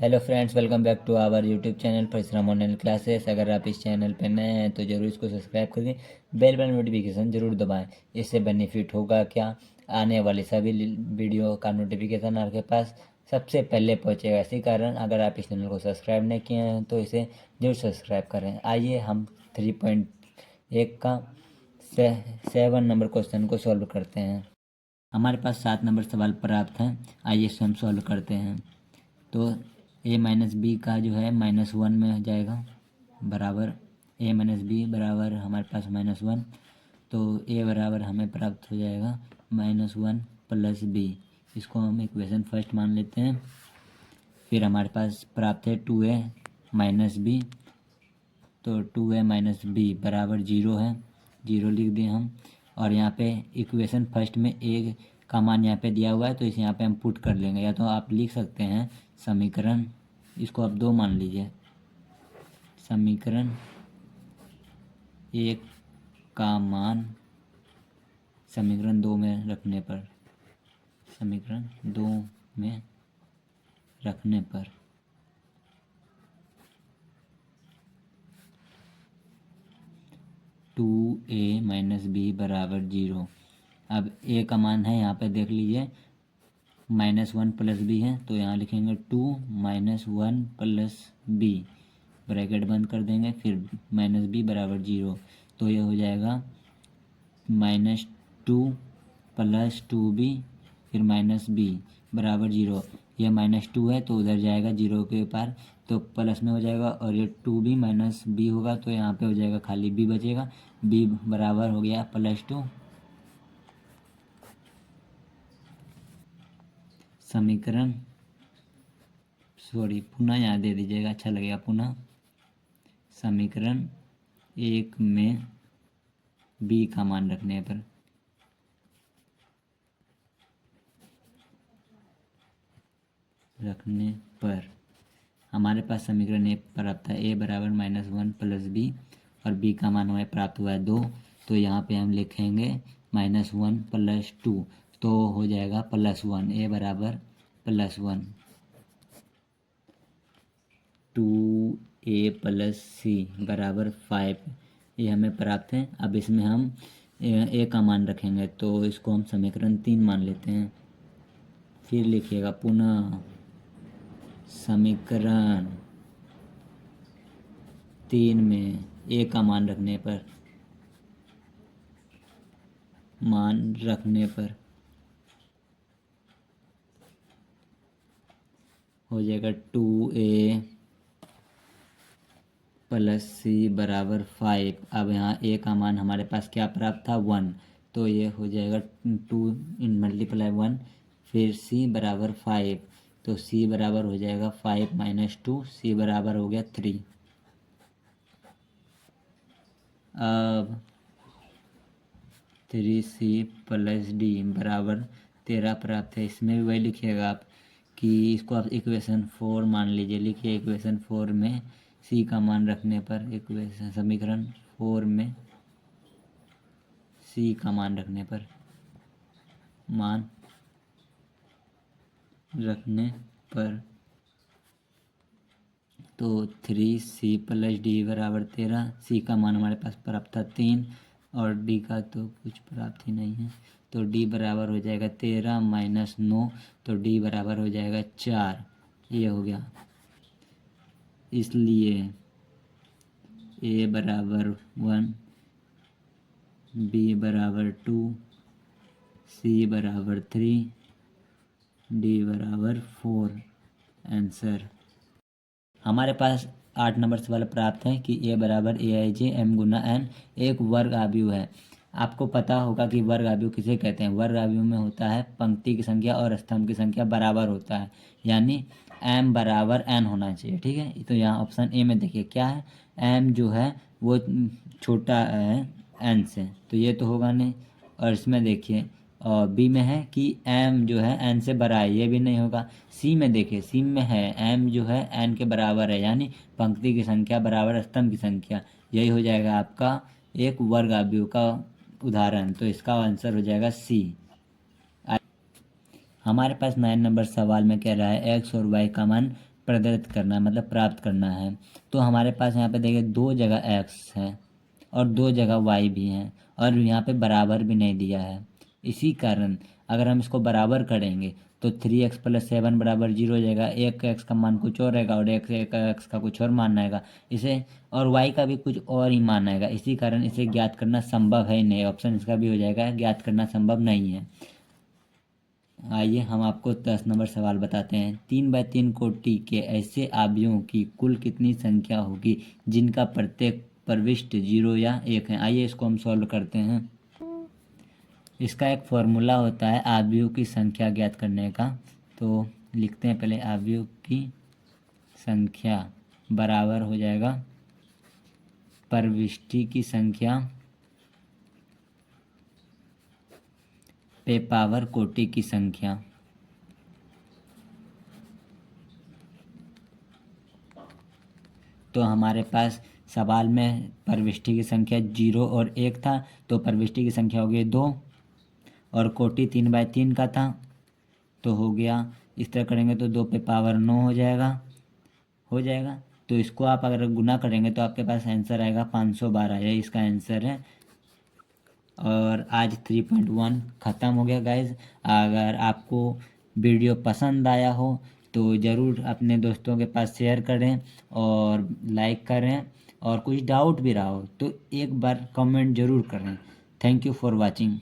Hello friends, welcome back to our YouTube channel Parishram online classes. अगर आप इस channel पर नए हैं तो ज़रूर इसको सब्सक्राइब कर दें, बेल बटन नोटिफिकेशन ज़रूर दबाएं। इससे बेनिफिट होगा क्या, आने वाली सभी वीडियो का नोटिफिकेशन आपके पास सबसे पहले पहुंचेगा। इसी कारण अगर आप इस चैनल को सब्सक्राइब नहीं किए हैं तो इसे जरूर सब्सक्राइब करें। आइए हम 3.1 का 7 नंबर क्वेश्चन को सॉल्व करते हैं। हमारे पास 7 नंबर सवाल प्राप्त हैं। आइए इसे हम सॉल्व करते हैं। तो a माइनस बी का जो है -1 में हो जाएगा, बराबर a माइनस बी बराबर हमारे पास -1। तो a बराबर हमें प्राप्त हो जाएगा -1 प्लस बी। इसको हम इक्वेशन फर्स्ट मान लेते हैं। फिर हमारे पास प्राप्त है 2a माइनस बी। तो 2a माइनस बी बराबर 0 है, 0 लिख दिए हम। और यहाँ पे इक्वेशन फर्स्ट में a का मान यहाँ पे दिया हुआ है तो इसे यहाँ पे हम पुट कर लेंगे। या तो आप लिख सकते हैं समीकरण, इसको आप 2 मान लीजिए। समीकरण 1 का मान समीकरण 2 में रखने पर, समीकरण 2 में रखने पर 2a माइनस बी बराबर 0। अब a का मान है यहाँ पे देख लीजिए -1 प्लस बी है, तो यहाँ लिखेंगे 2 -1 प्लस बी, ब्रैकेट बंद कर देंगे। फिर माइनस बी बराबर 0, तो ये हो जाएगा -2 प्लस 2b फिर माइनस बी बराबर 0। यह -2 है तो उधर जाएगा 0 के पार, तो प्लस में हो जाएगा। और ये 2b माइनस बी होगा तो यहाँ पे हो जाएगा खाली b बचेगा। b बराबर हो गया +2। समीकरण पुनः यहाँ दे दीजिएगा, अच्छा लगेगा। पुनः समीकरण 1 में b का मान रखने पर हमारे पास समीकरण ए प्राप्त है a बराबर -1 प्लस बी और b का मान हमें प्राप्त हुआ है 2। तो यहाँ पे हम लिखेंगे -1 प्लस 2, तो हो जाएगा +1। a बराबर +1, 2a प्लस सी बराबर 5, ये हमें प्राप्त है। अब इसमें हम a का मान रखेंगे तो इसको हम समीकरण 3 मान लेते हैं। फिर लिखिएगा पुनः समीकरण 3 में a का मान रखने पर हो जाएगा 2a प्लस सी बराबर 5। अब यहाँ a का मान हमारे पास क्या प्राप्त था 1, तो ये हो जाएगा 2 इन मल्टीप्लाई 1 फिर c बराबर 5, तो c बराबर हो जाएगा 5 माइनस 2, c बराबर हो गया 3। अब 3c प्लस डी बराबर 13 प्राप्त है। इसमें भी वही लिखिएगा आप कि इसको आप इक्वेशन 4 मान लीजिए। लिखिए इक्वेशन 4 में c का मान रखने पर, इक्वेशन समीकरण 4 में c का मान रखने पर तो 3c प्लस डी बराबर 13। c का मान हमारे पास प्राप्त था 3 और d का तो कुछ प्राप्त ही नहीं है, तो d बराबर हो जाएगा 13 माइनस 9, तो d बराबर हो जाएगा 4। ये हो गया। इसलिए a बराबर 1, b बराबर 2, c बराबर 3, d बराबर 4। आंसर हमारे पास 8 नंबर सवाल प्राप्त है कि a बराबर aij m गुना n एक वर्ग आव्यूह है। आपको पता होगा कि वर्ग आव्यूह किसे कहते हैं। वर्ग आव्यूह में होता है पंक्ति की संख्या और स्तंभ की संख्या बराबर होता है, यानी m बराबर n होना चाहिए। ठीक है, तो यहाँ ऑप्शन ए में देखिए क्या है, m जो है वो छोटा है n से, तो ये तो होगा नहीं। और इसमें देखिए और बी में है कि m जो है n से बड़ा है, ये भी नहीं होगा। सी में देखिए, सी में है m जो है n के बराबर है, यानी पंक्ति की संख्या बराबर स्तंभ की संख्या। यही हो जाएगा आपका एक वर्ग आव्यूह का उदाहरण। तो इसका आंसर हो जाएगा सी। हमारे पास 9 नंबर सवाल में कह रहा है x और y का मान प्रदत्त करना है, मतलब प्राप्त करना है। तो हमारे पास यहाँ पे देखिए 2 जगह x है और 2 जगह y भी है और यहाँ पे बराबर भी नहीं दिया है। इसी कारण अगर हम इसको बराबर करेंगे तो 3x + 7 = 0 हो जाएगा। एक x का मान कुछ और रहेगा और एक x का कुछ और मान आएगा इसे, और y का भी कुछ और ही मान आएगा। इसी कारण इसे ज्ञात करना संभव है ही नहीं। ऑप्शन इसका भी हो जाएगा, ज्ञात करना संभव नहीं है। आइए हम आपको 10 नंबर सवाल बताते हैं। 3x3 कोटि के ऐसे अवयवों की कुल कितनी संख्या होगी जिनका प्रत्येक प्रविष्ट 0 या 1 है। आइए इसको हम सॉल्व करते हैं। इसका एक फॉर्मूला होता है अवयव की संख्या ज्ञात करने का। तो लिखते हैं पहले, अवयव की संख्या बराबर हो जाएगा प्रविष्टि की संख्या पे पावर कोटि की संख्या। तो हमारे पास सवाल में प्रविष्टि की संख्या 0 और 1 था, तो प्रविष्टि की संख्या हो गई 2 और कोटि 3x3 का था तो हो गया, इस तरह करेंगे तो 2 पे पावर 9 हो जाएगा। तो इसको आप अगर गुना करेंगे तो आपके पास आंसर आएगा 512, यही इसका आंसर है। और आज 3.1 ख़त्म हो गया गाइज। अगर आपको वीडियो पसंद आया हो तो ज़रूर अपने दोस्तों के पास शेयर करें और लाइक करें, और कुछ डाउट भी रहा हो तो एक बार कमेंट ज़रूर करें। Thank you for watching.